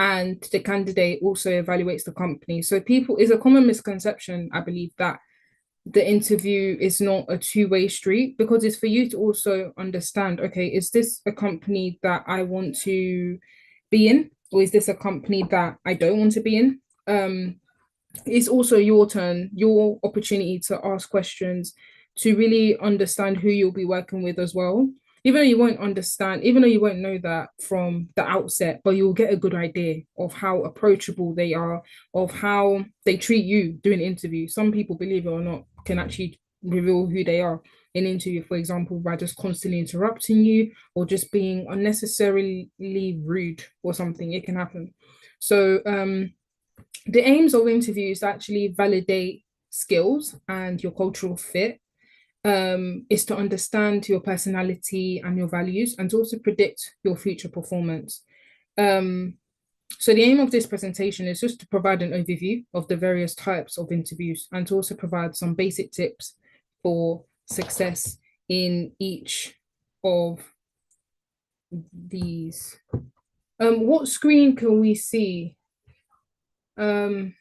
and the candidate also evaluates the company. So people, it's a common misconception, I believe, that the interview is not a two-way street, because it's for you to also understand, okay, is this a company that I want to be in, or is this a company that I don't want to be in? It's also your turn, your opportunity to ask questions, to really understand who you'll be working with as well. Even though you won't know that from the outset, but you'll get a good idea of how approachable they are, of how they treat you during interview. Some people, believe it or not, can actually reveal who they are in interview, for example, by just constantly interrupting you or just being unnecessarily rude or something. It can happen. So the aims of interviews actually validate skills and your cultural fit, is to understand your personality and your values, and to also predict your future performance. Um, so the aim of this presentation is just to provide an overview of the various types of interviews, and to also provide some basic tips for success in each of these. What screen can we see? Um,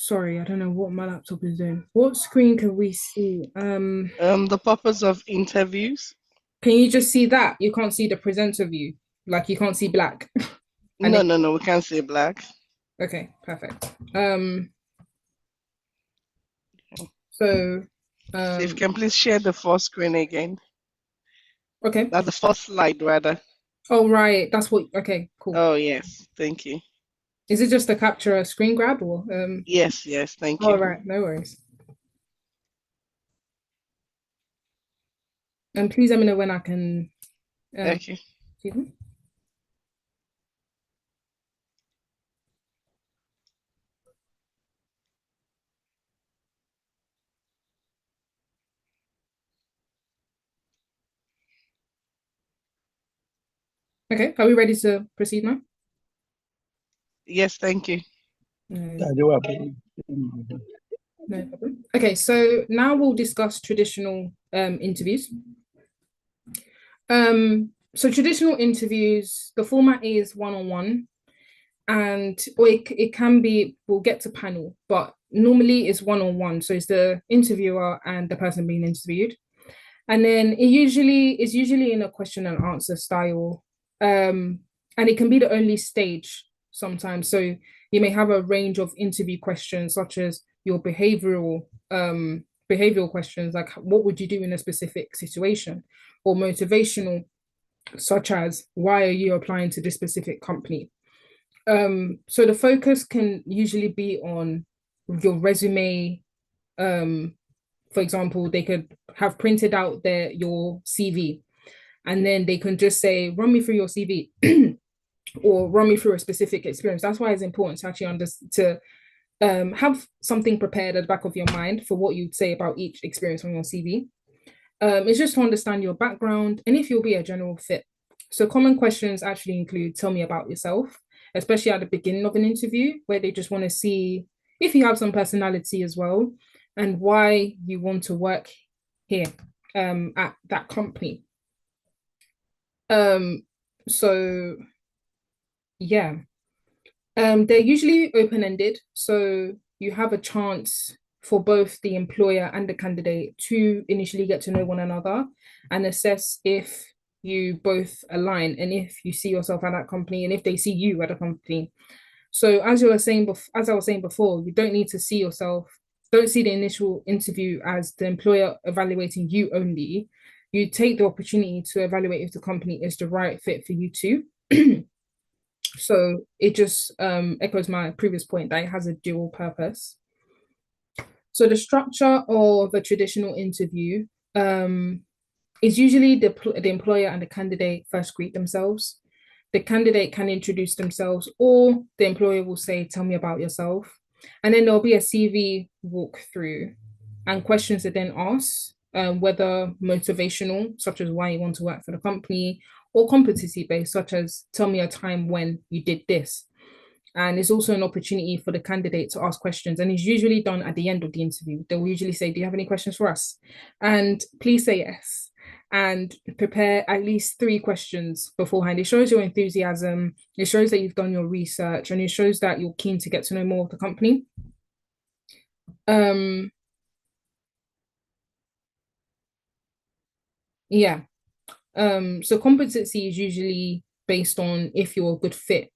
Sorry, I don't know what my laptop is doing. What screen can we see? The purpose of interviews. Can you just see that? You can't see the presenter view. Like you can't see black. And No, then no, no, we can't say black. okay, perfect. So So if you um can please share the first screen again. okay. That's the first slide, rather. Oh right, that's what okay, cool. Oh, yes. Thank you. Is it just a capture a screen grab or Yes, yes. Thank all you. right, no worries. And please let me know when I can Okay. excuse me. Okay, are we ready to proceed now? Yes, thank you. No, no problem. Okay, so now we'll discuss traditional interviews. So traditional interviews, the format is one-on-one, and or it can be, we'll get to panel, but normally it's one-on-one. So it's the interviewer and the person being interviewed. And then it usually in a question and answer style. And it can be the only stage sometimes. So you may have a range of interview questions, such as your behavioral questions, like what would you do in a specific situation, or motivational, such as why are you applying to this specific company. So the focus can usually be on your resume. um for example, they could have printed out your CV, and then they can just say, run me through your CV or run me through a specific experience. That's why it's important to actually to have something prepared at the back of your mind for what you'd say about each experience on your CV. It's just to understand your background and if you'll be a general fit. So common questions actually include, tell me about yourself, especially at the beginning of an interview, where they just want to see if you have some personality as well, and why you want to work here, at that company. Um, so yeah, they're usually open-ended, so you have a chance for both the employer and the candidate to initially get to know one another and assess if you both align, and if you see yourself at that company and if they see you at a company. So as I was saying before, you don't need to see yourself, don't see the initial interview as the employer evaluating you only. You take the opportunity to evaluate if the company is the right fit for you too. So it just echoes my previous point that it has a dual purpose. So the structure of a traditional interview, is usually the employer and the candidate first greet themselves. The candidate can introduce themselves, or the employer will say, tell me about yourself. And then there'll be a CV walkthrough, and questions are then asked, whether motivational, such as why you want to work for the company, or competency based, such as tell me a time when you did this. And it's also an opportunity for the candidate to ask questions. And it's usually done at the end of the interview. They'll usually say, do you have any questions for us? And please say yes. and prepare at least 3 questions beforehand. It shows your enthusiasm, it shows that you've done your research, and it shows that you're keen to get to know more of the company. Yeah. So competency is usually based on if you're a good fit.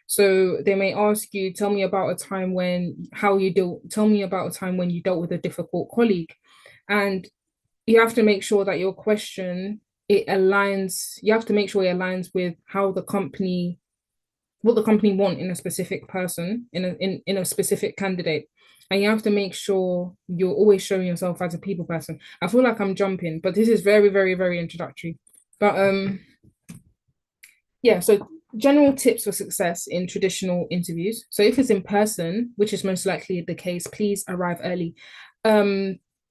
So they may ask you, tell me about a time when tell me about a time when you dealt with a difficult colleague. And you have to make sure that your question, you have to make sure it aligns with what the company want in a specific person, in a specific candidate. And you have to make sure you're always showing yourself as a people person. I feel like I'm jumping, but this is very, very, very introductory. But yeah, so general tips for success in traditional interviews. So if it's in person, which is most likely the case, please arrive early.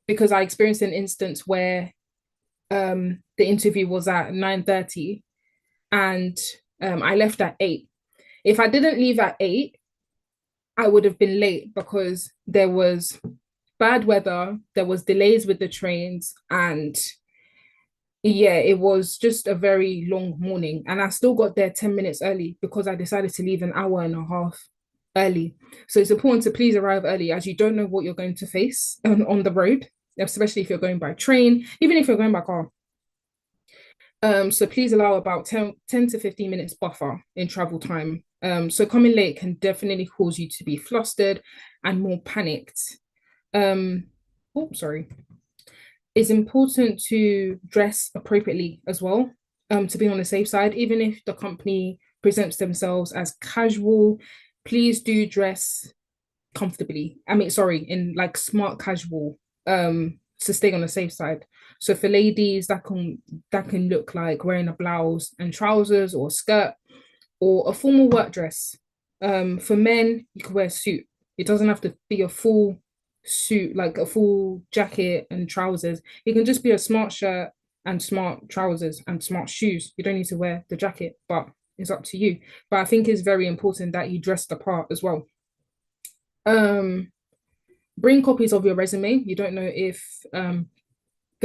Because I experienced an instance where the interview was at 9:30 and I left at 8. If I didn't leave at 8, I would have been late because there was bad weather, there was delays with the trains, and yeah, it was just a very long morning. And I still got there 10 minutes early because I decided to leave an hour and a half early. So it's important to please arrive early, as you don't know what you're going to face on the road, especially if you're going by train, even if you're going by car. So please allow about 10 to 15 minutes buffer in travel time. So coming late can definitely cause you to be flustered and more panicked. Oh, sorry. It's important to dress appropriately as well, to be on the safe side. Even if the company presents themselves as casual, please do dress comfortably. I mean, sorry, in like smart casual, to stay on the safe side. So for ladies, that can look like wearing a blouse and trousers or a skirt or a formal work dress. For men, you can wear a suit. It doesn't have to be a full suit, like a full jacket and trousers. It can just be a smart shirt and smart trousers and smart shoes. You don't need to wear the jacket, but it's up to you. But I think it's very important that you dress the part as well. Bring copies of your resume. You don't know if the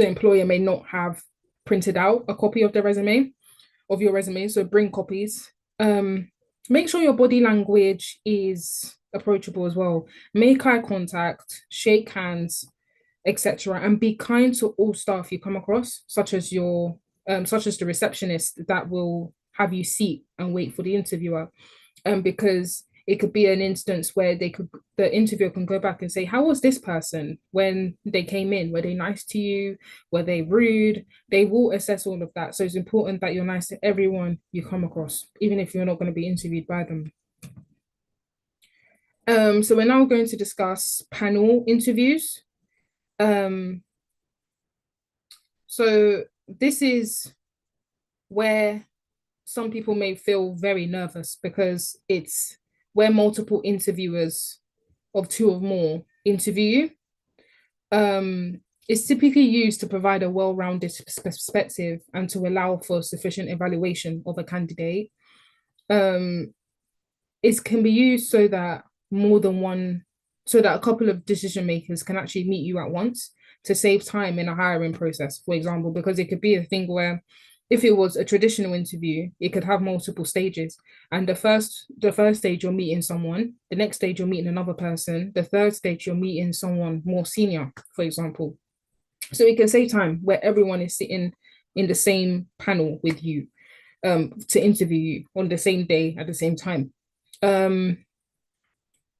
employer may not have printed out a copy of your resume, so bring copies. Make sure your body language is approachable as well. Make eye contact, shake hands, etc., and be kind to all staff you come across, such as the receptionist that will have you seat and wait for the interviewer, because it could be an instance where the interviewer can go back and say, how was this person when they came in? Were they nice to you? Were they rude? They will assess all of that. So it's important that you're nice to everyone you come across, even if you're not going to be interviewed by them. So we're now going to discuss panel interviews. So this is where some people may feel very nervous because it's where multiple interviewers of 2 or more interview you. It's typically used to provide a well-rounded perspective and to allow for sufficient evaluation of a candidate. It can be used so that a couple of decision makers can actually meet you at once to save time in a hiring process, for example, because it could be a thing where if it was a traditional interview, it could have multiple stages. And the first stage, you're meeting someone. The next stage, you're meeting another person. The third stage, you're meeting someone more senior, for example. So it can save time where everyone is sitting in the same panel with you, to interview you on the same day at the same time.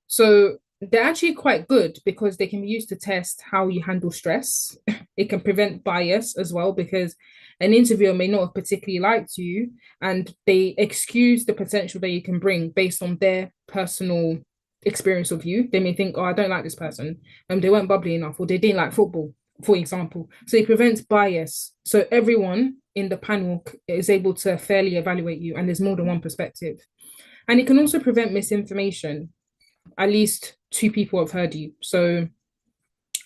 So they're actually quite good because they can be used to test how you handle stress. It can prevent bias as well, because an interviewer may not have particularly liked you and they excuse the potential that you can bring based on their personal experience of you. They may think, oh, I don't like this person, and they weren't bubbly enough, or they didn't like football, for example. So it prevents bias. So everyone in the panel is able to fairly evaluate you, and there's more than one perspective. And it can also prevent misinformation. At least 2 people have heard you. So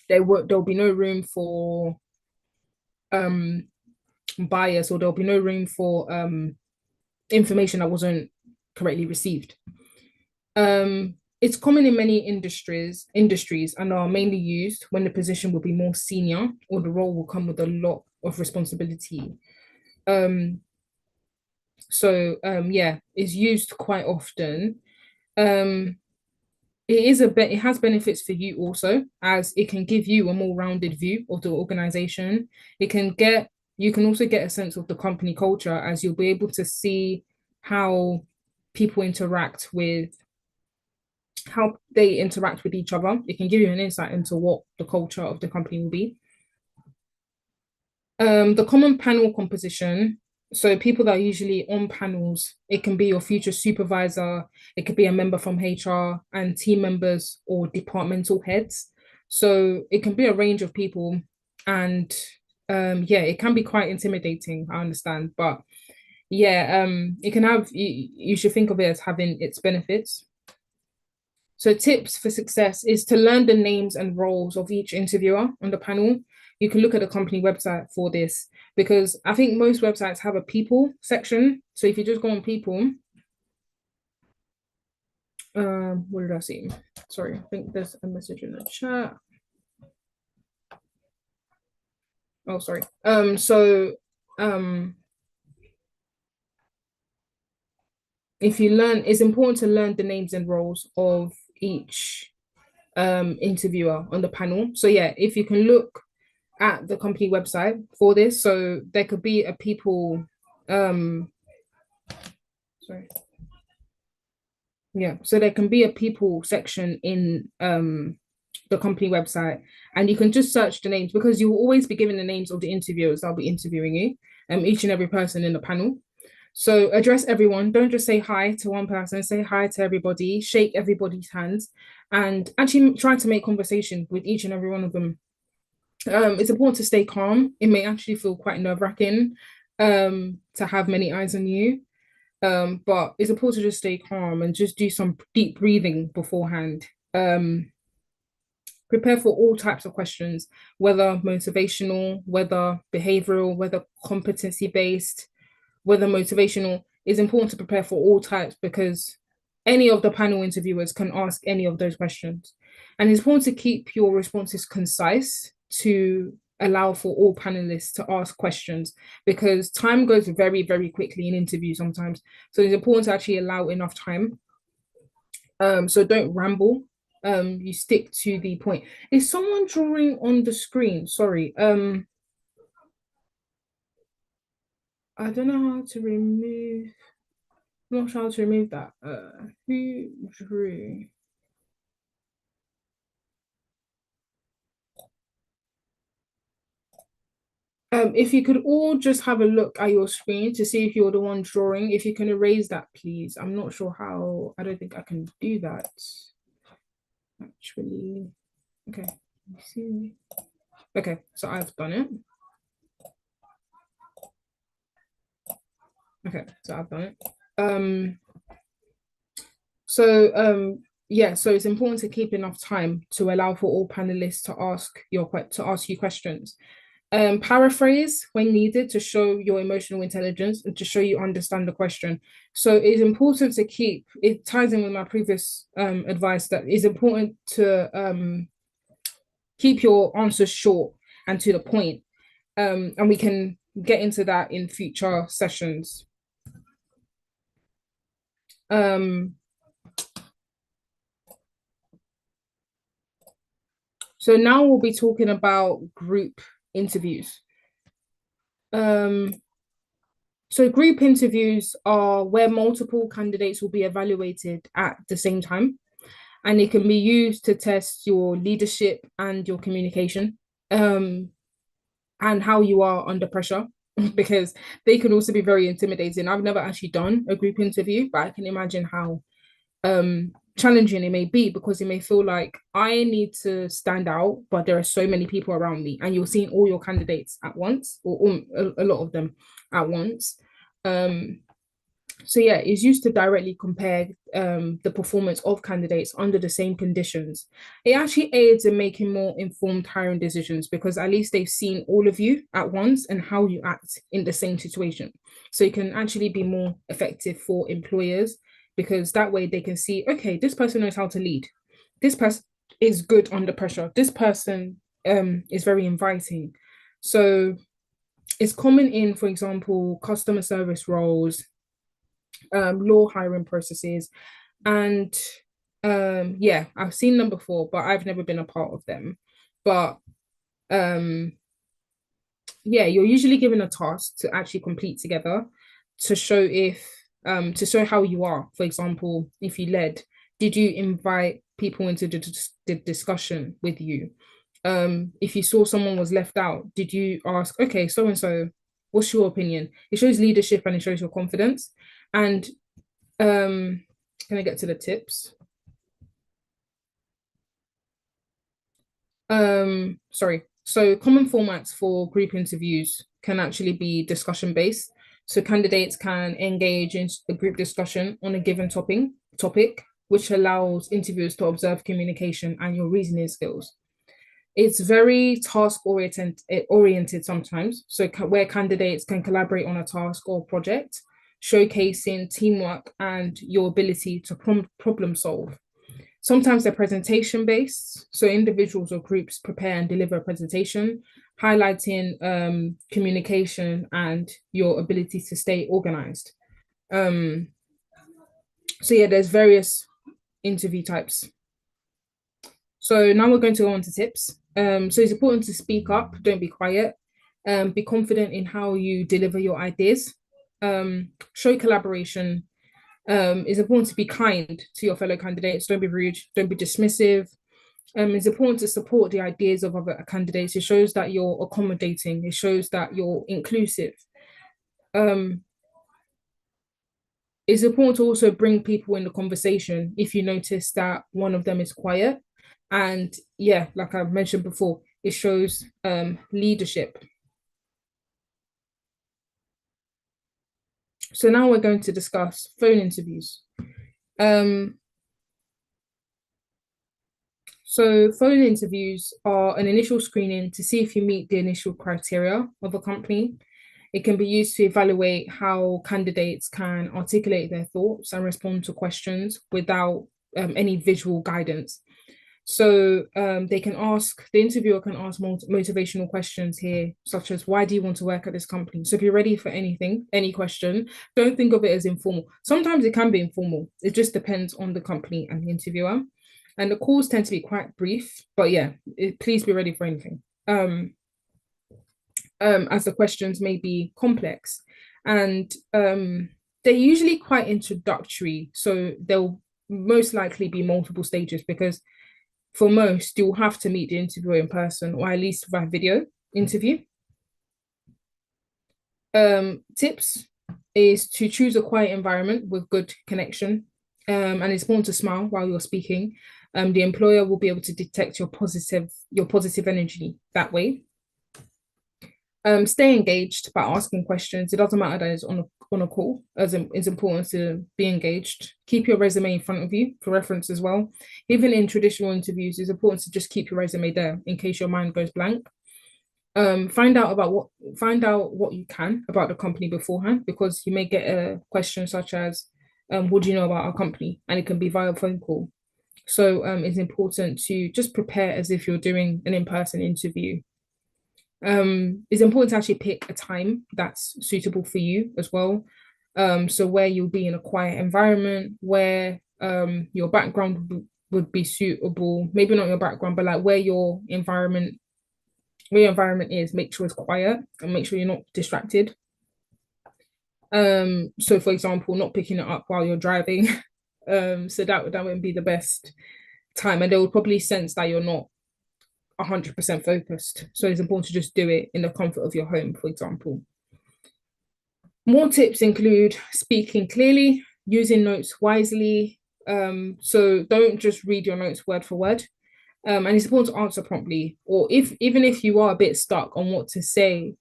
there'll be no room for bias, or there'll be no room for information that wasn't correctly received. It's common in many industries and are mainly used when the position will be more senior or the role will come with a lot of responsibility. Yeah, it's used quite often. It has benefits for you also, as it can give you a more rounded view of the organization. You can also get a sense of the company culture, as you'll be able to see how people interact with how they interact with each other. It can give you an insight into what the culture of the company will be. The common panel composition. So people that are usually on panels, it can be your future supervisor, it could be a member from HR and team members or departmental heads. So it can be a range of people, and yeah, it can be quite intimidating, I understand. But yeah, it can have you should think of it as having its benefits. So tips for success is to learn the names and roles of each interviewer on the panel. You can look at the company website for this, because I think most websites have a people section. So if you just go on people, what did I see? Sorry, I think there's a message in the chat. Oh, sorry. If you learn, it's important to learn the names and roles of each interviewer on the panel. So yeah, if you can look at the company website for this, so there could be a people sorry yeah, so there can be a people section in the company website, and you can just search the names, because you will always be given the names of the interviewers that'll be interviewing you, each and every person in the panel. So address everyone. Don't just say hi to one person, say hi to everybody, shake everybody's hands, and actually try to make conversation with each and every one of them. It's important to stay calm. It may actually feel quite nerve-wracking to have many eyes on you. But it's important to just stay calm and just do some deep breathing beforehand. Prepare for all types of questions, whether motivational, whether behavioral, whether competency based, whether motivational. It's important to prepare for all types, because any of the panel interviewers can ask any of those questions. And it's important to keep your responses concise to allow for all panelists to ask questions, because time goes very, very quickly in interviews sometimes. So it's important to actually allow enough time. So don't ramble. You stick to the point. Is someone drawing on the screen? Sorry. I don't know how to remove. I'm not sure how to remove that. Who drew? If you could all just have a look at your screen to see if you're the one drawing. If you can erase that, please. I'm not sure how. I don't think I can do that. Actually, okay. See. Okay, so I've done it. Okay, so I've done it. Yeah, so it's important to keep enough time to allow for all panelists to ask you questions. Paraphrase when needed to show your emotional intelligence and to show you understand the question. So it's important to keep, it ties in with my previous advice, that it's important to keep your answers short and to the point. And we can get into that in future sessions. So now we'll be talking about group interviews. So group interviews are where multiple candidates will be evaluated at the same time, and it can be used to test your leadership and your communication, and how you are under pressure, because they can also be very intimidating. I've never actually done a group interview, but I can imagine how challenging it may be, because it may feel like I need to stand out, but there are so many people around me, and you're seeing all your candidates at once, or a lot of them at once. So yeah, it's used to directly compare the performance of candidates under the same conditions. It actually aids in making more informed hiring decisions, because at least they've seen all of you at once and how you act in the same situation. So it can actually be more effective for employers, because that way they can see, okay, this person knows how to lead. This person is good under pressure. This person is very inviting. So It's common in, for example, customer service roles, law hiring processes, and yeah, I've seen them before, but I've never been a part of them. But um, yeah, you're usually given a task to actually complete together to show if to show how you are. For example, if you led, did you invite people into the discussion with you? If you saw someone was left out, did you ask, okay, so and so, what's your opinion? It shows leadership and it shows your confidence. And can I get to the tips? Sorry. So common formats for group interviews can actually be discussion based. So candidates can engage in a group discussion on a given topic, which allows interviewers to observe communication and your reasoning skills. It's very task oriented sometimes. So where candidates can collaborate on a task or project, showcasing teamwork and your ability to problem solve. Sometimes they're presentation based. So individuals or groups prepare and deliver a presentation, highlighting communication and your ability to stay organized. Um, so yeah, there's various interview types. So now we're going to go on to tips. So it's important to speak up, don't be quiet. Be confident in how you deliver your ideas. Show collaboration. It's important to be kind to your fellow candidates. Don't be rude. Don't be dismissive. It's important to support the ideas of other candidates. It shows that you're accommodating. It shows that you're inclusive. Um, it's important to also bring people in the conversation if you notice that one of them is quiet. And yeah, like I mentioned before, it shows leadership. So now we're going to discuss phone interviews. Um, so phone interviews are an initial screening to see if you meet the initial criteria of a company. It can be used to evaluate how candidates can articulate their thoughts and respond to questions without any visual guidance. So the interviewer can ask motivational questions here, such as why do you want to work at this company? So if you're ready for anything, any question, don't think of it as informal. Sometimes it can be informal. It just depends on the company and the interviewer. And the calls tend to be quite brief, but yeah, please be ready for anything. As the questions may be complex. And they're usually quite introductory. So there'll most likely be multiple stages because for most, you'll have to meet the interviewer in person or at least via video interview. Tips is to choose a quiet environment with good connection. And it's important to smile while you're speaking. The employer will be able to detect your positive energy that way. Stay engaged by asking questions. It doesn't matter that it's on a call, as it's important to be engaged. Keep your resume in front of you for reference as well. Even in traditional interviews, it's important to just keep your resume there in case your mind goes blank. Find out what you can about the company beforehand, because you may get a question such as, what do you know about our company? And it can be via phone call. So it's important to just prepare as if you're doing an in-person interview. It's important to actually pick a time that's suitable for you as well. So where you'll be in a quiet environment, where your background would be suitable, maybe not your background, but like where your environment is, make sure it's quiet and make sure you're not distracted. So for example, not picking it up while you're driving. So that wouldn't be the best time, and they would probably sense that you're not 100% focused. So it's important to just do it in the comfort of your home, for example. More tips include speaking clearly, using notes wisely. So don't just read your notes word for word. And it's important to answer promptly. Or even if you are a bit stuck on what to say,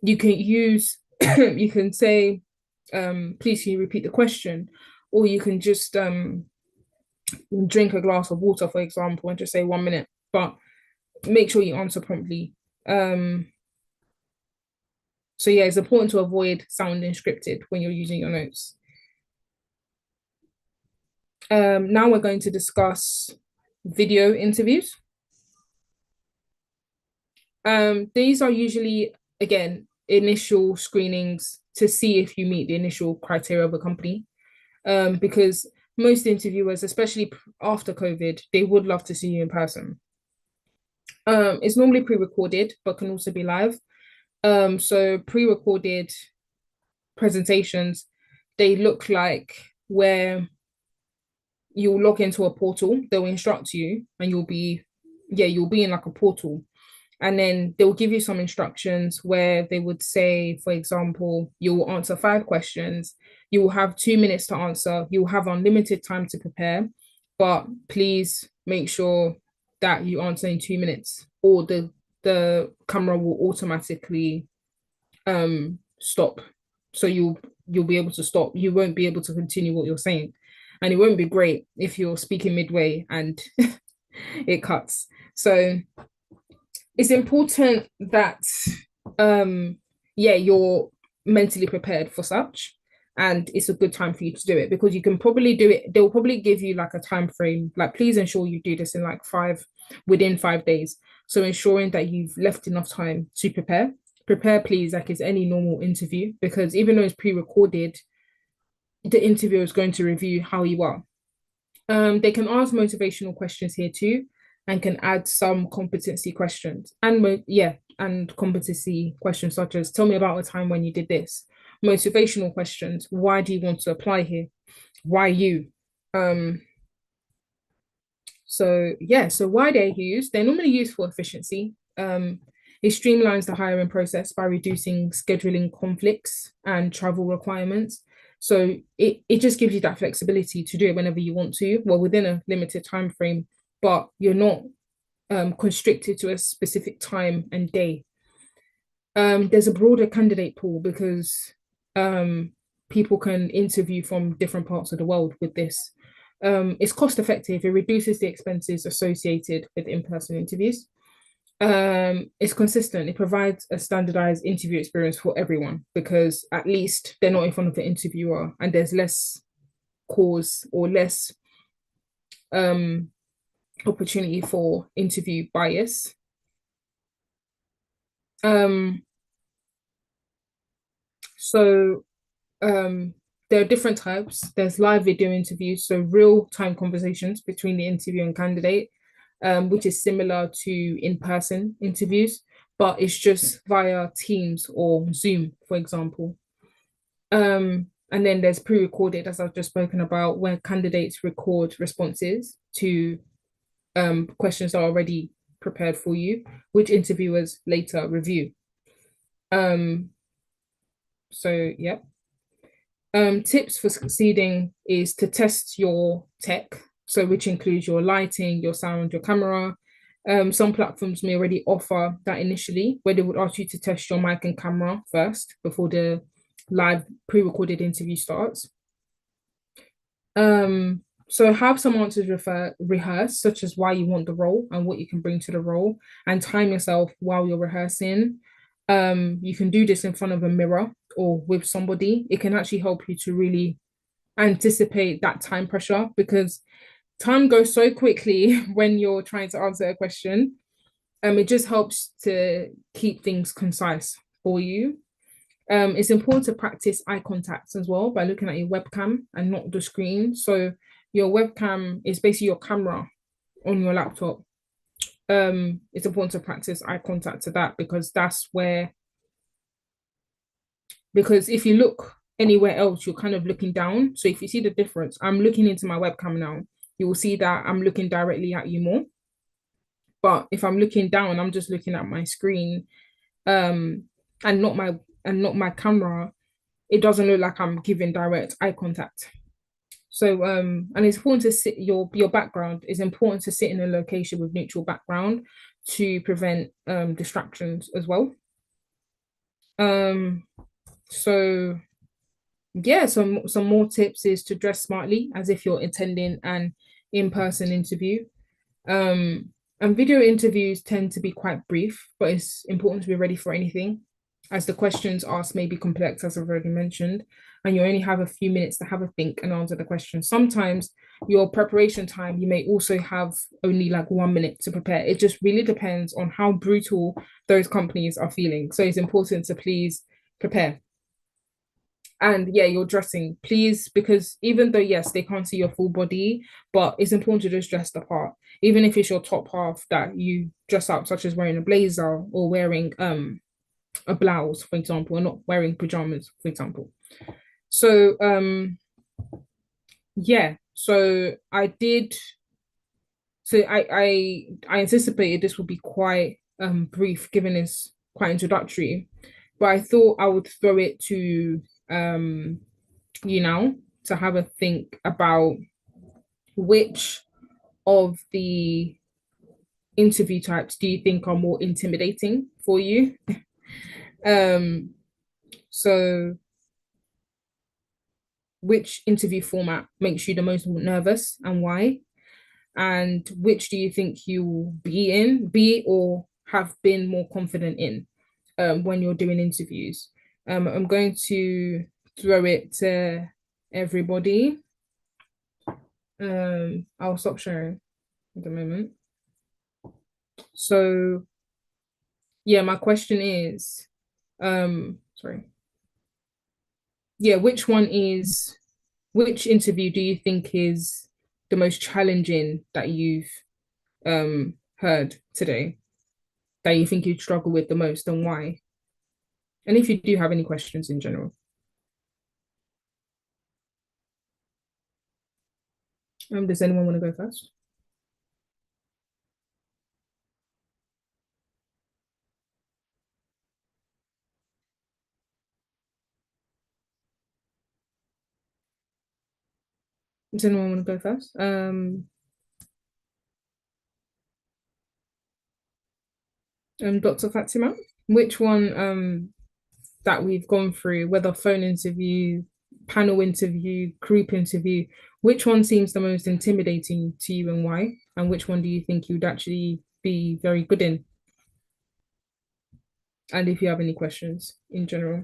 you can use you can say, please can you repeat the question? Or you can just drink a glass of water, for example, and just say 1 minute. But make sure you answer promptly. So yeah, it's important to avoid sounding scripted when you're using your notes. Now we're going to discuss video interviews. These are usually, again, initial screenings to see if you meet the initial criteria of a company. Because most interviewers, especially after COVID, they would love to see you in person. It's normally pre-recorded, but can also be live. So pre-recorded presentations, they look like where you'll log into a portal, they'll instruct you, and you'll be in like a portal. And then they'll give you some instructions where they would say, for example, you will answer 5 questions. You will have 2 minutes to answer. You will have unlimited time to prepare, but please make sure that you answer in 2 minutes, or the camera will automatically stop. So you'll be able to stop. You won't be able to continue what you're saying. And it won't be great if you're speaking midway and it cuts. So it's important that you're mentally prepared for such, and it's a good time for you to do it, because you can probably do it. They'll probably give you like a time frame, like please ensure you do this in like within 5 days. So ensuring that you've left enough time to prepare, please, like it's any normal interview, because even though it's pre-recorded, the interviewer is going to review how you are. They can ask motivational questions here too, and can add some competency questions, and competency questions such as, tell me about a time when you did this. Motivational questions, why do you want to apply here? Why you? So why they're used, they're normally used for efficiency. It streamlines the hiring process by reducing scheduling conflicts and travel requirements. So it just gives you that flexibility to do it whenever you want to, well, within a limited time frame, but you're not constricted to a specific time and day. There's a broader candidate pool because people can interview from different parts of the world with this. It's cost effective. It reduces the expenses associated with in-person interviews. It's consistent. It provides a standardized interview experience for everyone, because at least they're not in front of the interviewer and there's less cause or less opportunity for interview bias. There are different types. There's live video interviews, so real-time conversations between the interviewer and candidate, which is similar to in-person interviews, but it's just via Teams or Zoom, for example. And then there's pre-recorded, as I've just spoken about, where candidates record responses to questions that are already prepared for you, which interviewers later review. Tips for succeeding is to test your tech, so which includes your lighting, your sound, your camera. Some platforms may already offer that initially, where they would ask you to test your mic and camera first before the live pre-recorded interview starts. So have some answers rehearsed, such as why you want the role and what you can bring to the role, and time yourself while you're rehearsing. You can do this in front of a mirror or with somebody. It can actually help you to really anticipate that time pressure, because time goes so quickly when you're trying to answer a question. It just helps to keep things concise for you. It's important to practice eye contact as well by looking at your webcam and not the screen. So your webcam is basically your camera on your laptop. It's important to practice eye contact to that, because if you look anywhere else, you're kind of looking down. So if you see the difference, I'm looking into my webcam now, you will see that I'm looking directly at you more. But if I'm looking down, I'm just looking at my screen, and not my camera, it doesn't look like I'm giving direct eye contact. So and it's important to sit your background is important to sit in a location with neutral background to prevent distractions as well. So some more tips is to dress smartly as if you're attending an in-person interview. And video interviews tend to be quite brief, but it's important to be ready for anything, as the questions asked may be complex, as I've already mentioned. and you only have a few minutes to have a think and answer the question. Sometimes your preparation time, you may also have only like 1 minute to prepare. It just really depends on how brutal those companies are feeling. So it's important to please prepare. And yeah, your dressing, please, because even though yes, they can't see your full body, but it's important to just dress the part. Even if it's your top half that you dress up, such as wearing a blazer or wearing a blouse, for example, or not wearing pajamas, for example. So yeah, so I did. So I anticipated this would be quite brief, given it's quite introductory, but I thought I would throw it to you now to have a think about which of the interview types do you think are more intimidating for you? um, so which interview format makes you the most nervous and why? And which do you think you will be or have been more confident in when you're doing interviews? I'm going to throw it to everybody. I'll stop sharing at the moment. So yeah, my question is, sorry. Yeah, which interview do you think is the most challenging that you've heard today, that you think you'd struggle with the most, and why? And if you do have any questions in general. Does anyone want to go first? Does anyone want to go first? Dr. Fatima, which one that we've gone through, whether phone interview, panel interview, group interview, which one seems the most intimidating to you and why? And which one do you think you'd actually be very good in? And if you have any questions in general.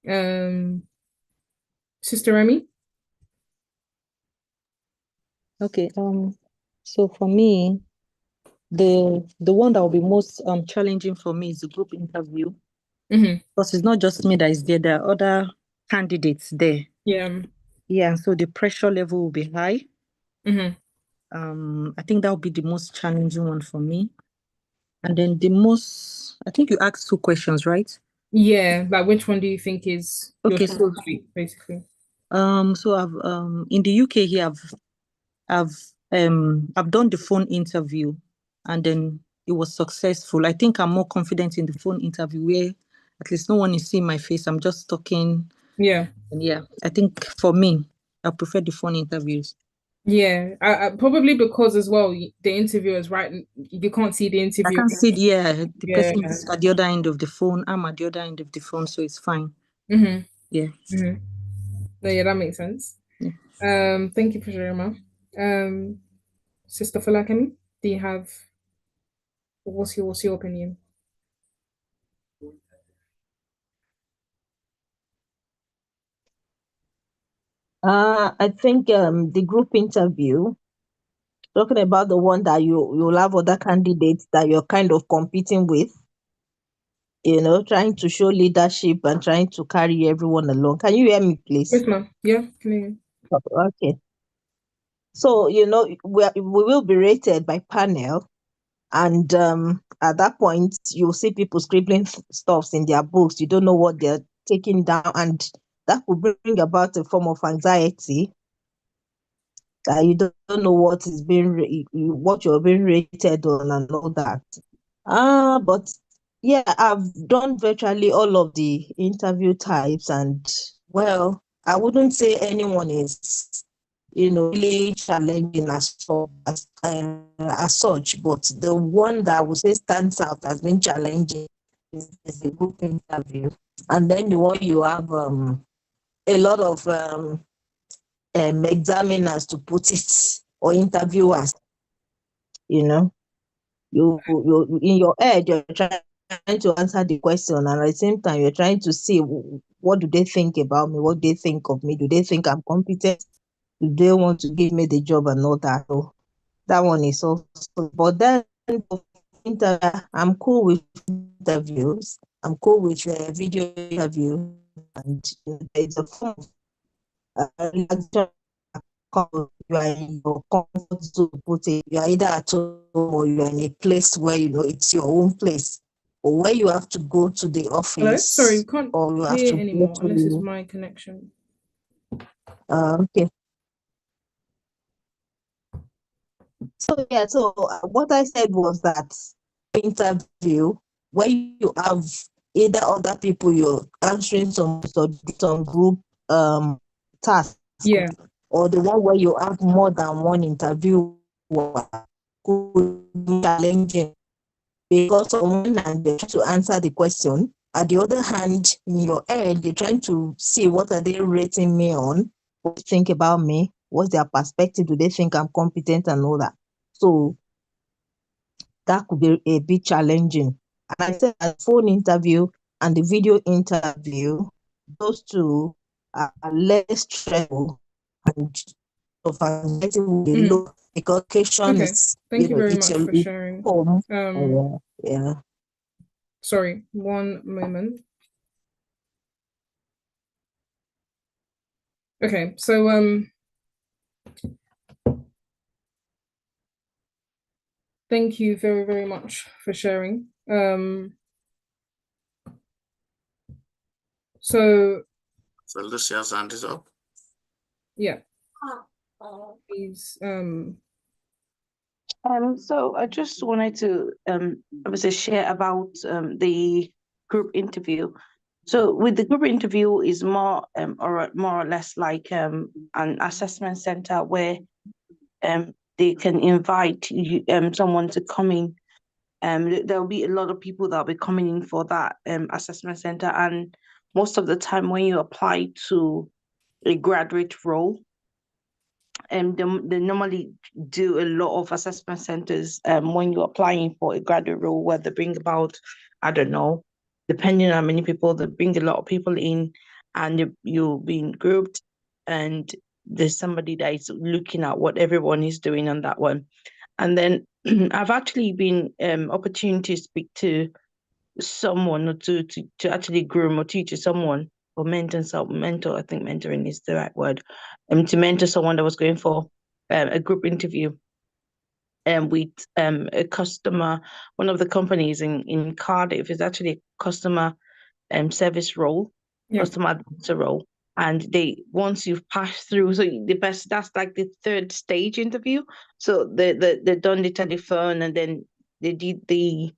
Um, Sister Remy? Okay, so for me, the one that will be most challenging for me is the group interview. Because it's not just me that is there, there are other candidates there. Yeah. Yeah, so the pressure level will be high. I think that will be the most challenging one for me. And then I think you asked 2 questions, right? Yeah, like which one do you think is your Okay, strong suit, basically? so I've in the UK here, I've done the phone interview, and then it was successful. I think I'm more confident in the phone interview where at least no one is seeing my face. I'm just talking. Yeah. And yeah, I think for me, I prefer the phone interviews. Yeah, I probably because as well the interviewer is right. You can't see the I interviewer. can see, yeah, the Yeah. person is at the other end of the phone. I'm at the other end of the phone, so it's fine. Mm-hmm. Yeah. Mm-hmm. No, yeah, that makes sense. Yeah. Thank you for sharing, ma. Sister Falakemi, do you have what's your opinion? I think the group interview, talking about the one that you'll have other candidates that you're kind of competing with, trying to show leadership and trying to carry everyone along. Can you hear me, Yes, please? ma'am. Yeah, can you? Okay. So, we will be rated by panel, and at that point, you'll see people scribbling stuffs in their books. You don't know what they're taking down, and that will bring about a form of anxiety that you don't know what you're being rated on and all that. But yeah, I've done virtually all of the interview types, and well, I wouldn't say anyone is really challenging as such, but the one that I would say stands out as being challenging is the group interview. And then the one you have a lot of examiners, to put it, or interviewers, you in your head, you're trying to answer the question, and at the same time, you're trying to see what do they think about me, what do they think of me, do they think I'm competent, do they want to give me the job and all that. So that one is also, but then I'm cool with interviews. I'm cool with video interview, and it's a form of relaxation. You are in your comfort zone, put it. You are either at home or you are in a place where it's your own place, or where you have to go to the Hello? Sorry, office, we can't or you have hear to go anymore unless it's to. my connection. Okay. So yeah, so what I said was that interview where you have either other people you're answering some group tasks, Yeah. or the one where you have more than one interview could be challenging, because on one hand you're trying to answer the question, at the other hand in your head you're trying to see what are they rating me on, what do you think about me, what's their perspective, do they think I'm competent and all that. So that could be a bit challenging. And I said a phone interview and the video interview, those two are less stressful and of anxiety will be low, because occasion Okay. is, Thank you very it's much your for sharing. home. Yeah. Sorry, one moment. Okay, so thank you very, very much for sharing. So Lucia's hand is up. Yeah. Please. So I just wanted to obviously share about the group interview. So with the group interview is more or less like an assessment center where they can invite you, someone to come in. There'll be a lot of people that'll be coming in for that assessment center, and most of the time when you apply to a graduate role, they normally do a lot of assessment centers when you're applying for a graduate role, where they bring about, I don't know, depending on how many people, they bring a lot of people in, and you're being grouped, and there's somebody that is looking at what everyone is doing on that one. And then I've actually been opportunity to speak to someone, or to actually groom or teach someone, or mentor, I think mentoring is the right word, to mentor someone that was going for a group interview with a customer. One of the companies in Cardiff is actually a customer service role, customer advisor role. And once you've passed through, so that's like the third stage interview. So they done the telephone, and then they did the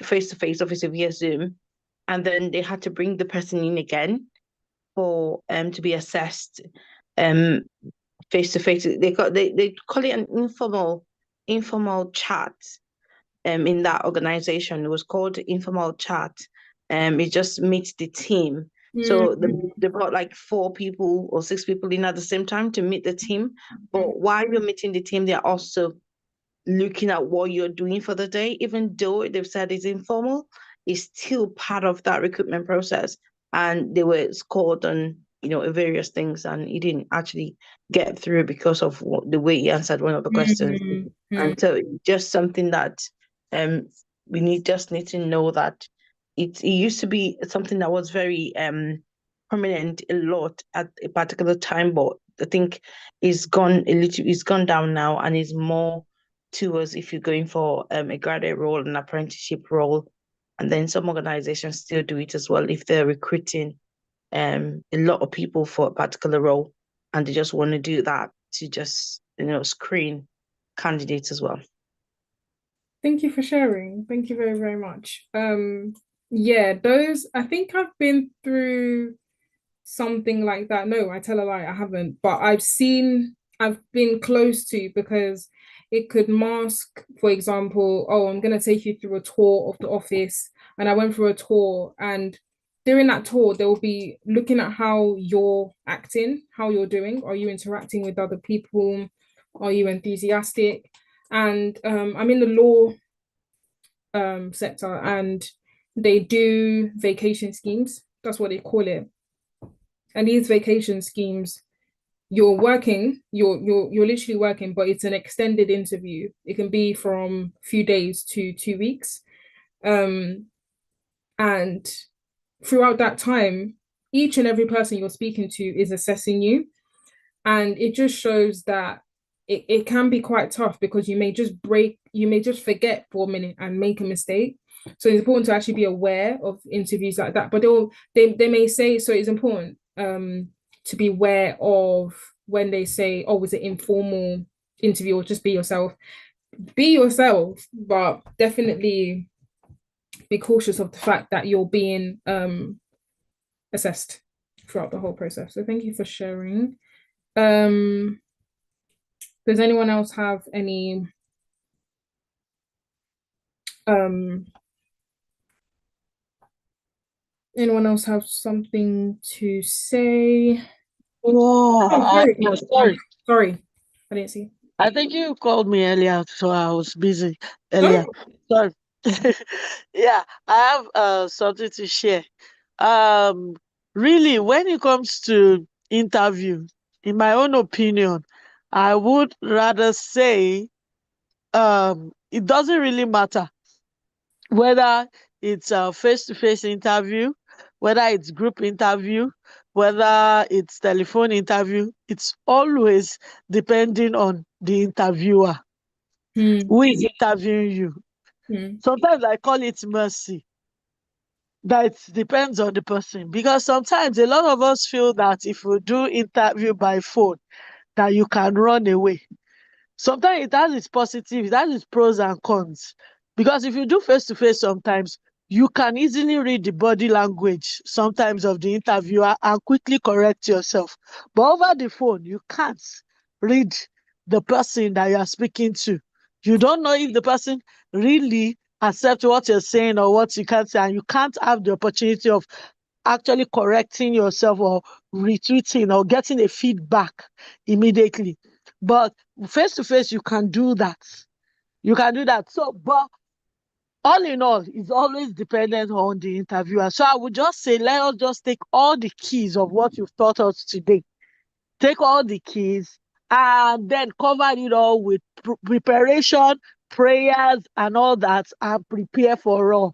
face-to-face, obviously via Zoom, and then they had to bring the person in again for to be assessed face-to-face. They call it an informal chat in that organization. It was called informal chat. It just meets the team. So they brought like 4 people or 6 people in at the same time to meet the team. But while you're meeting the team, they're also looking at what you're doing for the day. Even though they've said it's informal, it's still part of that recruitment process. And they were scored on, various things, and he didn't actually get through because of the way he answered one of the questions. And so just something that we just need to know that it used to be something that was very prominent a lot at a particular time, but I think it's gone down now, and is more towards if you're going for a graduate role, an apprenticeship role, and then some organizations still do it as well if they're recruiting a lot of people for a particular role, and they just want to do that to just screen candidates as well. Thank you for sharing. Thank you very, very much. Yeah, those, I think I've been through something like that. No, I tell a lie, I haven't. But I've been close to, because it could mask, for example, oh, I'm going to take you through a tour of the office. And I went through a tour, and during that tour, they will be looking at how you're acting, how you're doing. Are you interacting with other people? Are you enthusiastic? And I'm in the law sector, and they do vacation schemes. That's what they call it. And these vacation schemes, you're literally working, but it's an extended interview. It can be from a few days to 2 weeks. And throughout that time, each and every person you're speaking to is assessing you. And it just shows that it can be quite tough, because you may just forget for a minute and make a mistake. So it's important to actually be aware of interviews like that. But they may say, so it's important to be aware of when they say, oh, was it informal interview, or just be yourself. Be yourself, but definitely be cautious of the fact that you're being assessed throughout the whole process. So thank you for sharing. Does anyone else have any anyone else have something to say? Sorry, I didn't see. I think you called me earlier, so I was busy earlier. Sorry. Yeah, I have something to share. Really, when it comes to interview, in my own opinion, I would rather say it doesn't really matter whether it's a face-to-face interview, whether it's group interview, whether it's telephone interview. It's always depending on the interviewer who is interviewing you. Sometimes I call it mercy. That depends on the person, because sometimes a lot of us feel that if we do interview by phone, that you can run away. Sometimes it has its positive, it has its pros and cons. Because if you do face-to-face, sometimes you can easily read the body language sometimes of the interviewer and quickly correct yourself. But over the phone, you can't read the person that you are speaking to. You don't know if the person really accepts what you're saying or what you can't say, and you can't have the opportunity of actually correcting yourself or retweeting or getting a feedback immediately. But face to face, you can do that. You can do that. So, but all in all, it's always dependent on the interviewer. So I would just say, let us just take all the keys of what you've taught us today. Take all the keys and then cover it all with preparation, prayers, and all that, and prepare for all,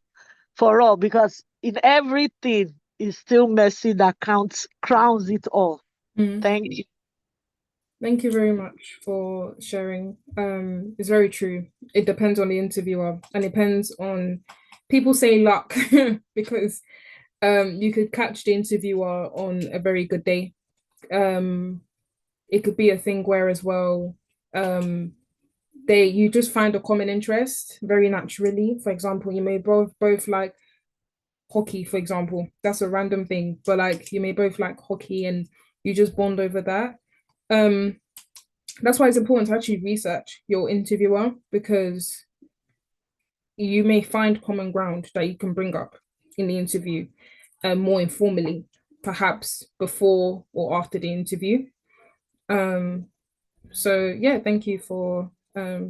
because in everything, it's still mercy that crowns it all. Thank you. Thank you very much for sharing. It's very true. It depends on the interviewer, and it depends on, people say luck, because you could catch the interviewer on a very good day. It could be a thing where as well, you just find a common interest very naturally. For example, you may both like hockey, for example. That's a random thing, but like you may both like hockey and you just bond over that. That's why it's important to actually research your interviewer, because you may find common ground that you can bring up in the interview more informally, perhaps before or after the interview. So yeah, thank you for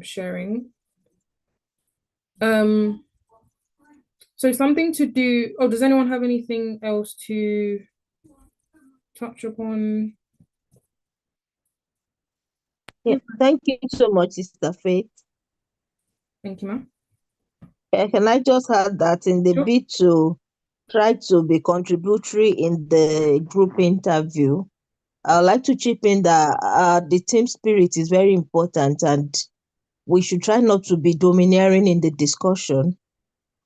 sharing. So something to do. Oh, does anyone have anything else to touch upon? Yeah, thank you so much, Sister Faith. Thank you, ma'am. Can I just add that in the bid to try to be contributory in the group interview, I would like to chip in that the team spirit is very important, and we should try not to be domineering in the discussion,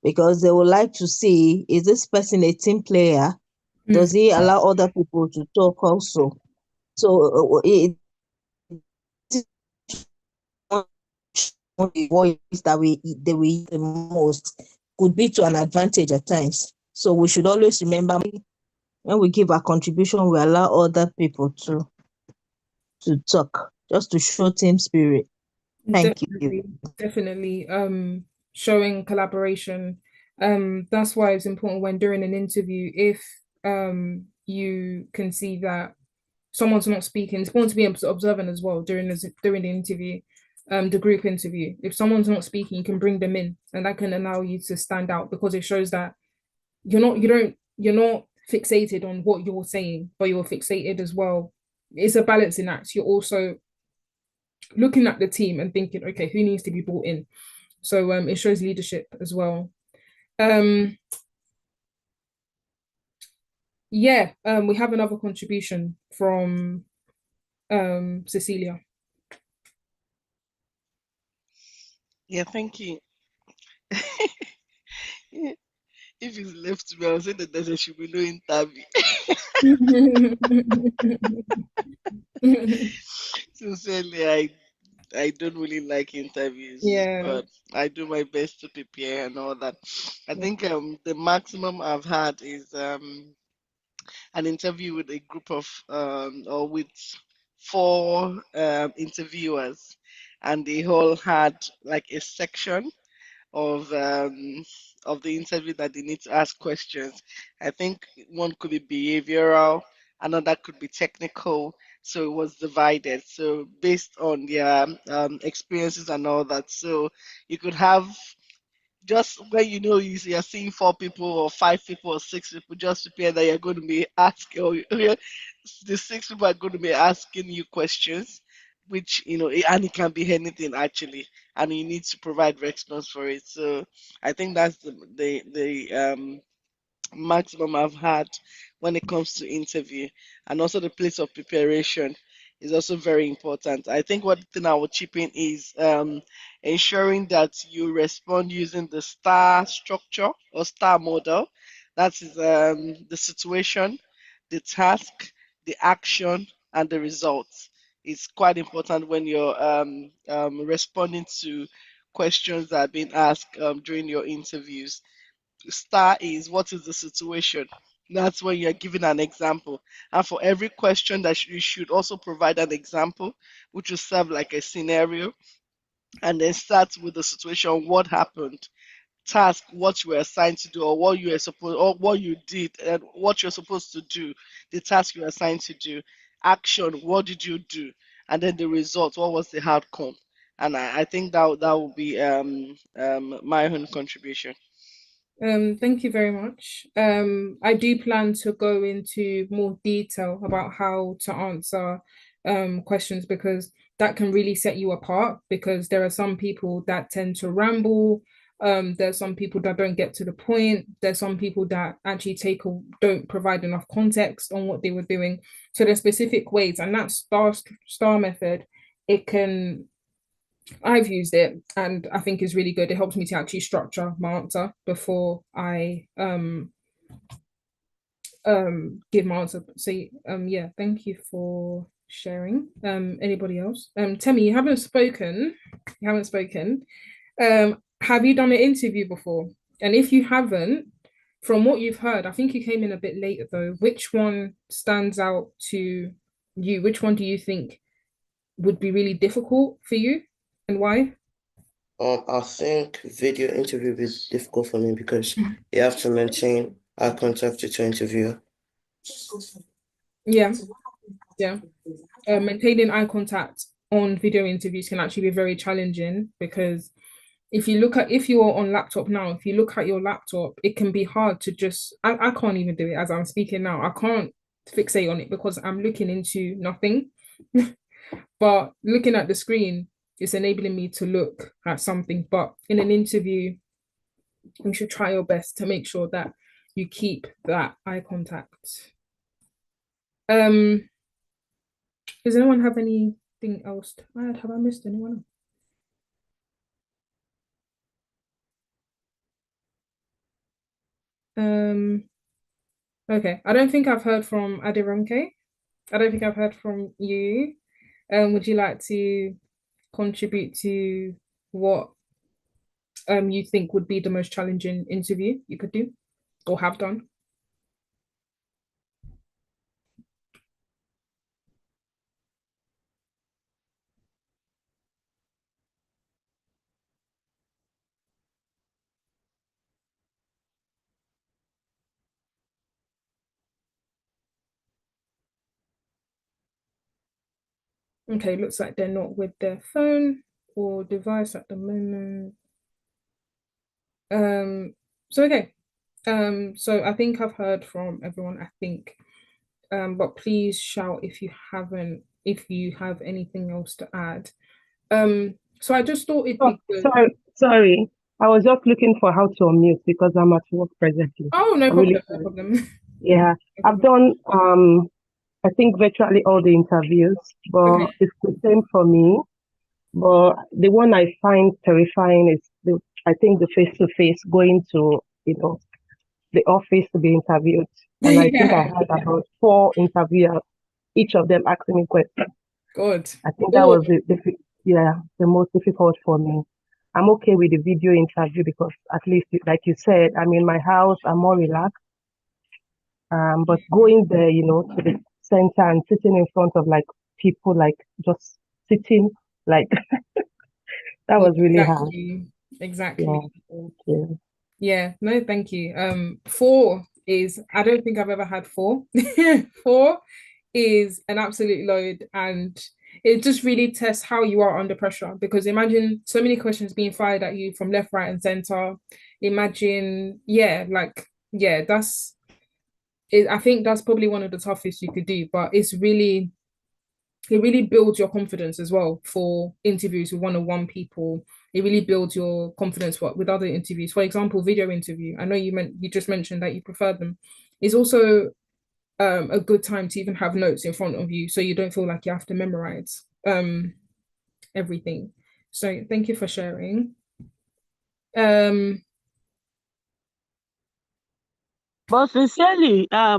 because they would like to see, is this person a team player? Does he allow other people to talk also? So the voice that we use the most could be to an advantage at times. So we should always remember when we give our contribution, we allow other people to talk, just to show team spirit. Thank you. Definitely. Showing collaboration. That's why it's important when during an interview, if you can see that someone's not speaking, it's important to be observant as well during the interview, the group interview. If someone's not speaking, you can bring them in, and that can allow you to stand out because it shows that you're not fixated on what you're saying, but you're fixated as well. It's a balancing act. You're also looking at the team and thinking, okay, who needs to be brought in? So it shows leadership as well. Yeah, we have another contribution from Cecilia. Yeah, thank you. Yeah. If it's left to me, I'll say that there should be no interview. Sincerely, I don't really like interviews, Yeah. but I do my best to prepare and all that. I think the maximum I've had is an interview with a group of or with four interviewers, and they all had like a section of um, of the interview that they need to ask questions. I think one could be behavioral, another could be technical. So it was divided. So based on their experiences and all that. So you could have just when you know you're seeing four people or five people or six people, just prepare that you're going to be asking, or the six people are going to be asking you questions, which and it can be anything actually, and you need to provide response for it. So I think that's the maximum I've had when it comes to interview, and also the place of preparation is also very important. I think what thing I would chip in is ensuring that you respond using the STAR structure or STAR model. That is the situation, the task, the action, and the results. It's quite important when you're responding to questions that are being asked during your interviews. Star is what is the situation. That's when you're giving an example. And for every question that you should also provide an example, which will serve like a scenario, and then start with the situation, what happened, task, what you were assigned to do, or what you were supposed, or what you did, and what you're supposed to do, the task you were assigned to do, action, what did you do, and then the result, what was the outcome. And I think that will be my own contribution. Thank you very much. I do plan to go into more detail about how to answer questions because that can really set you apart because there are some people that tend to ramble. There's some people that don't get to the point. There's some people that actually don't provide enough context on what they were doing. So there's specific ways, and that star method, it can I've used it and I think it's really good. It helps me to actually structure my answer before I give my answer. So yeah, thank you for sharing. Anybody else? Temi, you haven't spoken. You haven't spoken. Have you done an interview before? And if you haven't, from what you've heard, I think you came in a bit later though. Which one stands out to you? Which one do you think would be really difficult for you and why? I think video interview is difficult for me because you have to maintain eye contact with your interviewer. Yeah, yeah. Maintaining eye contact on video interviews can actually be very challenging because if you're on laptop now, if you look at your laptop, it can be hard to I can't even do it as I'm speaking now. I can't fixate on it because I'm looking into nothing. But looking at the screen, it's enabling me to look at something. But in an interview, you should try your best to make sure that you keep that eye contact. Does anyone have anything else to add? Have I missed anyone? Okay. I don't think I've heard from Adironke. I don't think I've heard from you. Would you like to contribute to what you think would be the most challenging interview you could do or have done? Okay, looks like they're not with their phone or device at the moment. So okay. So I think I've heard from everyone, I think. But please shout if you haven't, if you have anything else to add. So I just thought it'd Oh, be good. sorry. I was just looking for how to unmute because I'm at work presently. Oh, no I'm problem, really no sorry. problem. Yeah, No I've problem. done I think virtually all the interviews, but Okay. it's the same for me. But the one I find terrifying is I think the face-to-face going to, the office to be interviewed. And I think I Yeah, had about 4 interviewers, each of them asking me questions. good. I think that Oh, was the most difficult for me. I'm okay with the video interview because at least, like you said, I'm in my house, I'm more relaxed. But going there, to the center and sitting in front of like people, like just sitting, like that was really hard. exactly. Yeah, Exactly. thank you. Yeah, no, thank you. 4 is, I don't think I've ever had 4. 4 is an absolute load, and it just really tests how you are under pressure, because imagine so many questions being fired at you from left, right, and center. Imagine, yeah, like, yeah, that's it. I think that's probably one of the toughest you could do, but it really builds your confidence as well for interviews with one-on-one people. It really builds your confidence with other interviews. For example, video interview. I know you just mentioned that you prefer them. It's also a good time to even have notes in front of you, so you don't feel like you have to memorize everything. So thank you for sharing. Um, But sincerely, yeah,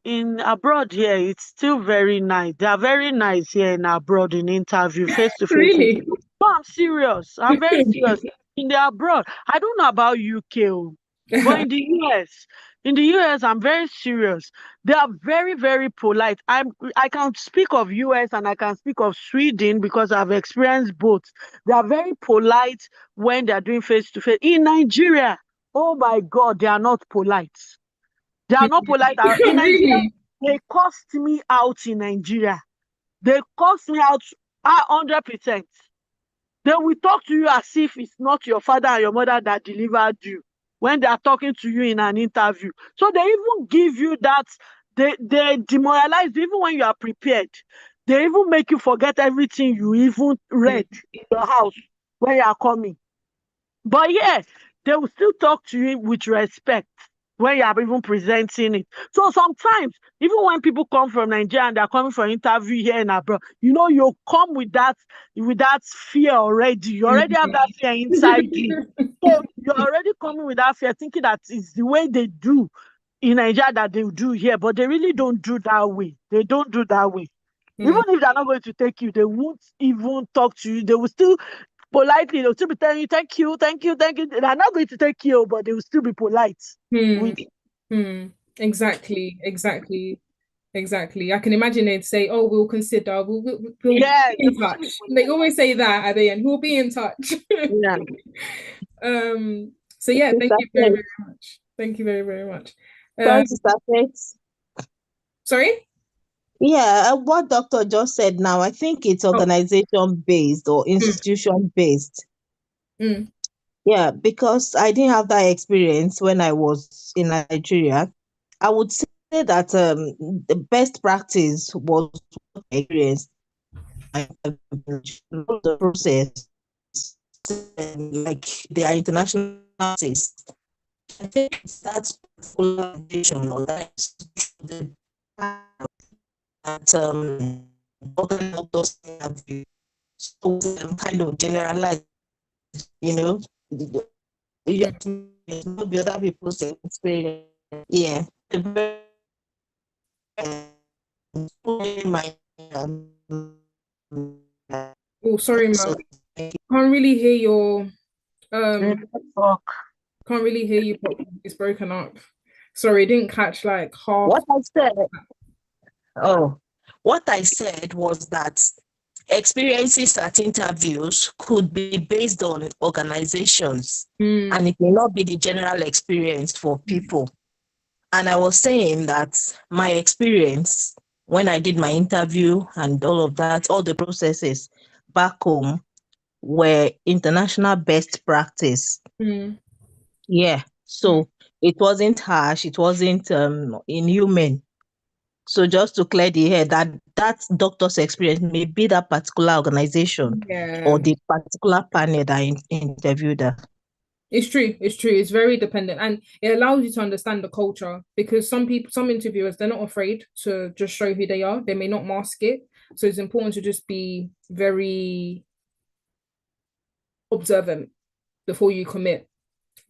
in abroad here, it's still very nice. They are very nice here in abroad in interview, face-to-face really. interview. No, I'm serious. I'm very serious. In the abroad, I don't know about UK, but in the US, I'm very serious. They are very, very polite. I can speak of US and I can speak of Sweden because I've experienced both. They are very polite when they are doing face-to-face. In Nigeria, oh my God, they are not polite. They are not polite. In Nigeria, Really. they cost me out in Nigeria. They cost me out 100%. They will talk to you as if it's not your father and your mother that delivered you when they are talking to you in an interview. So they even give you that, they demoralize you even when you are prepared. They even make you forget everything you even read in your house when you are coming. But yes, they will still talk to you with respect when you are even presenting it. So sometimes, even when people come from Nigeria and they're coming for an interview here and abroad, you come with that fear already. You already have that fear inside you. So you're already coming with that fear, thinking that it's the way they do in Nigeria that they do here, but they really don't do that way. They don't do that way. Even if they're not going to take you, they won't even talk to you. They will still politely, they'll still be telling you, thank you, thank you, thank you. They're not going to take you, but they will still be polite Hmm. with Hmm. Exactly. Exactly. Exactly. I can imagine they'd say, "Oh, we'll consider. We'll be yeah, they in will still be touch." They polite. always say that at the end. We'll be in touch. Yeah. So yeah, thank Sister you very, Faith. very much. Thank you very, very much. Sorry, Sister Faith. Sorry? Yeah, what doctor just said now, I think it's Oh, organization based or mm, institution based. mm, Yeah, because I didn't have that experience when I was in Nigeria. I would say that the best practice was what I experienced. The process, like their international artists. I think it's that collaboration or that that organize those interviews. So kind of generalize, you know, you mm. have to know the other people's experience. Yeah. My, Oh, sorry, so Mark. Can't really hear your um Talk. can't really hear you properly. It's broken up. Sorry, didn't catch like half. what I said, what I said was that experiences at interviews could be based on organizations Mm, and it may not be the general experience for people. And I was saying that my experience when I did my interview and all of that, all the processes back home were international best practice. Yeah. So it wasn't harsh, it wasn't inhuman. So just to clear the air, that doctor's experience may be that particular organization or the particular panel that interviewed her. It's true. It's true. It's very dependent, and it allows you to understand the culture, because some interviewers, they're not afraid to just show who they are. They may not mask it. So it's important to just be very observant before you commit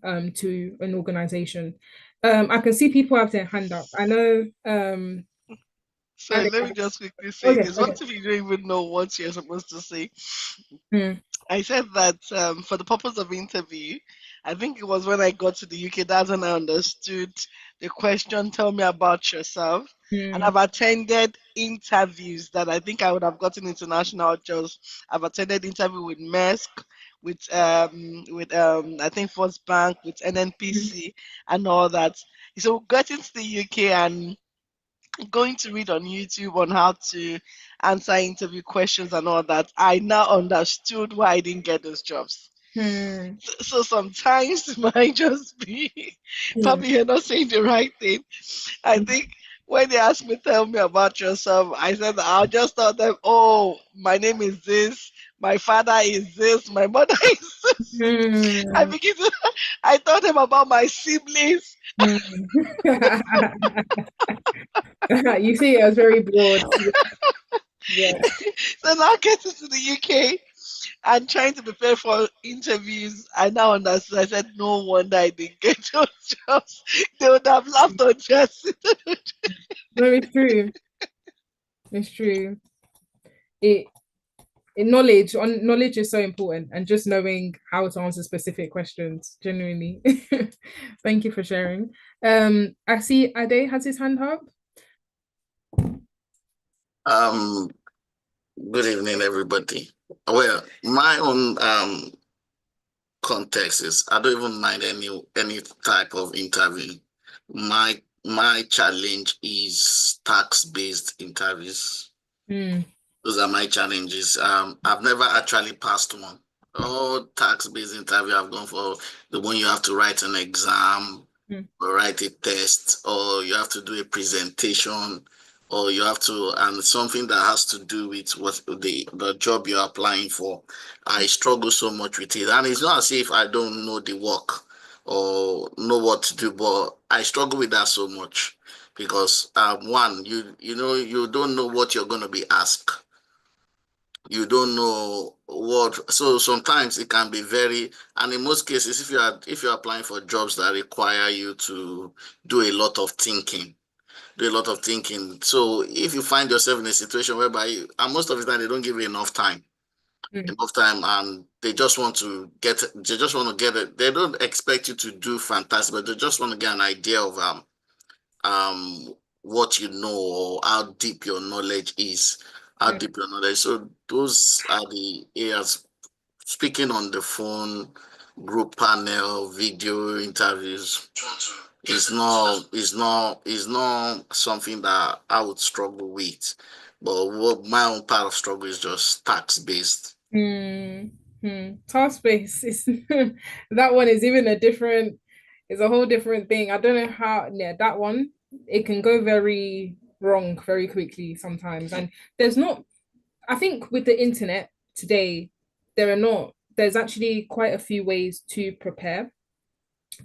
to an organization. I can see people have their hand up. I know. So let me just quickly say this. What if you don't even know what you're supposed to say? I said that for the purpose of interview, I think it was when I got to the UK, that's when I understood the question, tell me about yourself. And I've attended interviews that I think I would have gotten international jobs. I've attended interview with Maersk, with I think First Bank, with NNPC and all that. So getting to the UK and going to read on YouTube on how to answer interview questions and all that, I now understood why I didn't get those jobs. So sometimes it might just be probably you're not saying the right thing. I think when they asked me, tell me about yourself, I said I'll just tell them, oh, my name is this, my father is this, my mother is this. I told them about my siblings. You see, it was very broad. Yeah. So now getting to the UK and trying to prepare for interviews, I now understand. I said, no wonder I didn't get those jobs. They would have laughed on just. No, it's true. It's true. Knowledge is so important, and just knowing how to answer specific questions, genuinely. Thank you for sharing. I see Ade has his hand up. Good evening, everybody. Well, my own context is I don't even mind any type of interview. My challenge is tax-based interviews. Those are my challenges. I've never actually passed one. All tax-based interview I've gone for, the one you have to write an exam, or write a test, or you have to do a presentation, or you have to, and something that has to do with what the job you're applying for. I struggle so much with it. And it's not as if I don't know the work or know what to do, but I struggle with that so much because one, you know, you don't know what you're going to be asked. You don't know what, so sometimes it can be very, and in most cases, if you're applying for jobs that require you to do a lot of thinking, so if you find yourself in a situation whereby and most of the time they don't give you enough time, and they just want to get it. They don't expect you to do fantastic, but they just want to get an idea of what you know or how deep your knowledge is. So those are the areas. Speaking on the phone, group panel, video interviews is not something that I would struggle with. But what my own part of struggle is just tax-based. Task-based is that one is even it's a whole different thing. I don't know how, that one, it can go very wrong very quickly sometimes. And I think with the internet today, there's actually quite a few ways to prepare,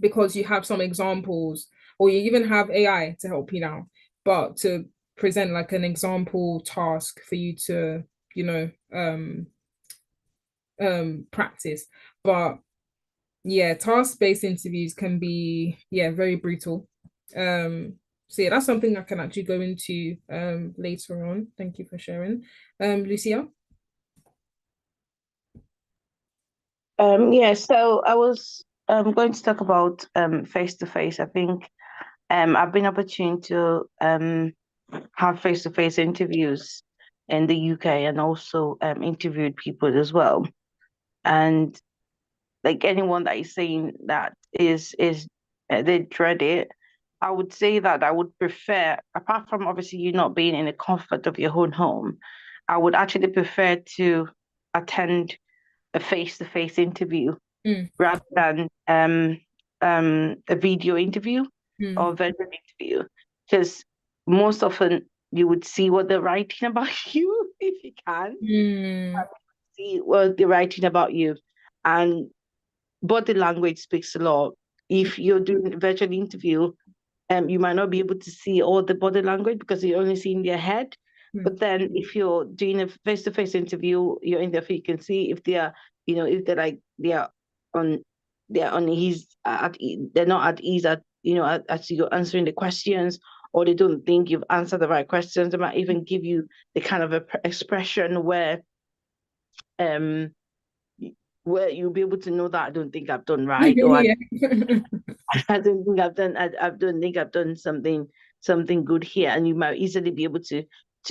because you have some examples, or you even have AI to help you now, but to present like an example task for you to, practice. But yeah, task-based interviews can be very brutal. So yeah, that's something I can actually go into later on. Thank you for sharing. Lucia? So I was going to talk about face-to-face. I think I've been opportune to have face-to-face interviews in the UK, and also interviewed people as well. And like anyone that is saying that is they dread it, I would say that I would prefer, apart from obviously you not being in the comfort of your own home, I would actually prefer to attend a face-to-face interview rather than a video interview or virtual interview, because most often you would see what they're writing about you if you can see what they're writing about you, and body language speaks a lot. If you're doing a virtual interview, you might not be able to see all the body language because you're only seeing their head. But then if you're doing a face-to-face interview, you're in there, you can see if they are, if they're like they're on ease they're not at ease as you're answering the questions, or they don't think you've answered the right questions. They might even give you the kind of expression where you'll be able to know that I don't think I've done right, or I don't think I don't think I've done something good here, and you might easily be able to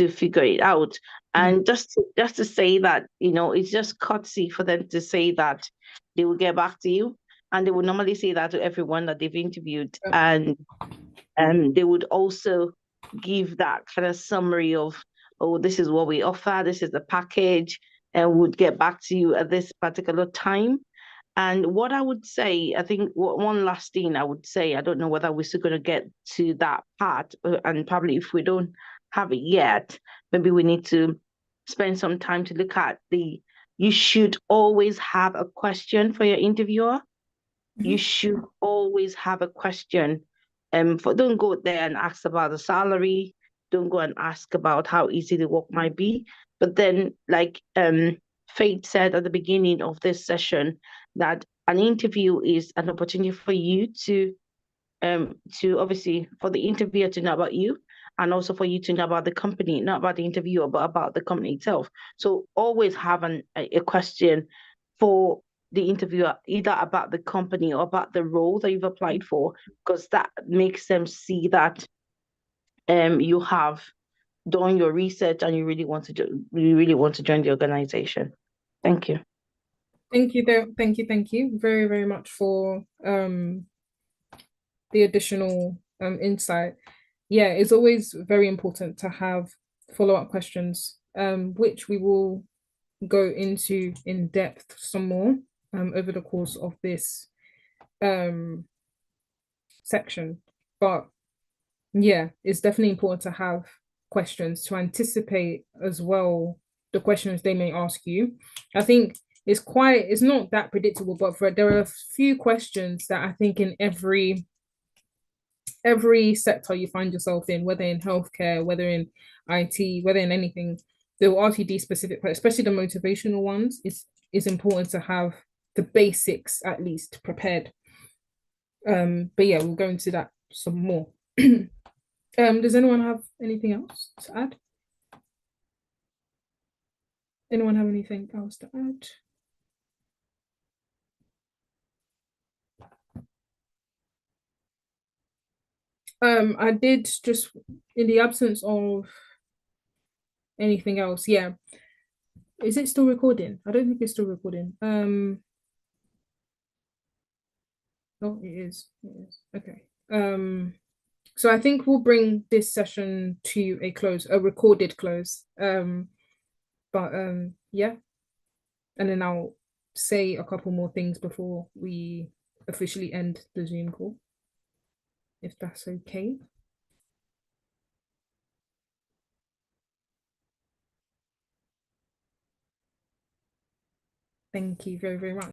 figure it out. And just to say that, it's just courtesy for them to say that they will get back to you, and they would normally say that to everyone that they've interviewed, and they would also give that kind of summary of, oh, this is what we offer, this is the package, and would get back to you at this particular time. And what I would say, I think one last thing I would say, I don't know whether we're still going to get to that part, and probably if we don't have it yet, maybe we need to spend some time to look at you should always have a question for your interviewer. You should always have a question. Don't go there and ask about the salary. Don't go and ask about how easy the work might be. But then, like Faith said at the beginning of this session, that an interview is an opportunity for you to obviously for the interviewer to know about you, and also for you to know about the company, not about the interviewer, but about the company itself. So always have a question for the interviewer, either about the company or about the role that you've applied for, because that makes them see that you have done your research and you really want to join the organization. Thank you. Thank you very, very much for the additional insight. Yeah, it's always very important to have follow-up questions, which we will go into in depth some more over the course of this section. But yeah, it's definitely important to have questions to anticipate as well the questions they may ask you. I think it's not that predictable, but there are a few questions that I think in every sector you find yourself in, whether in healthcare, whether in IT, whether in anything, they will ask you these specific questions, especially the motivational ones. It's important to have the basics at least prepared. But yeah, we'll go into that some more. Does anyone have anything else to add? Anyone have anything else to add? I did, just in the absence of anything else, yeah. Is it still recording? I don't think it's still recording. Oh, it is. Okay. So I think we'll bring this session to a close, a recorded close. But yeah. And then I'll say a couple more things before we officially end the Zoom call, if that's okay. Thank you very, very much.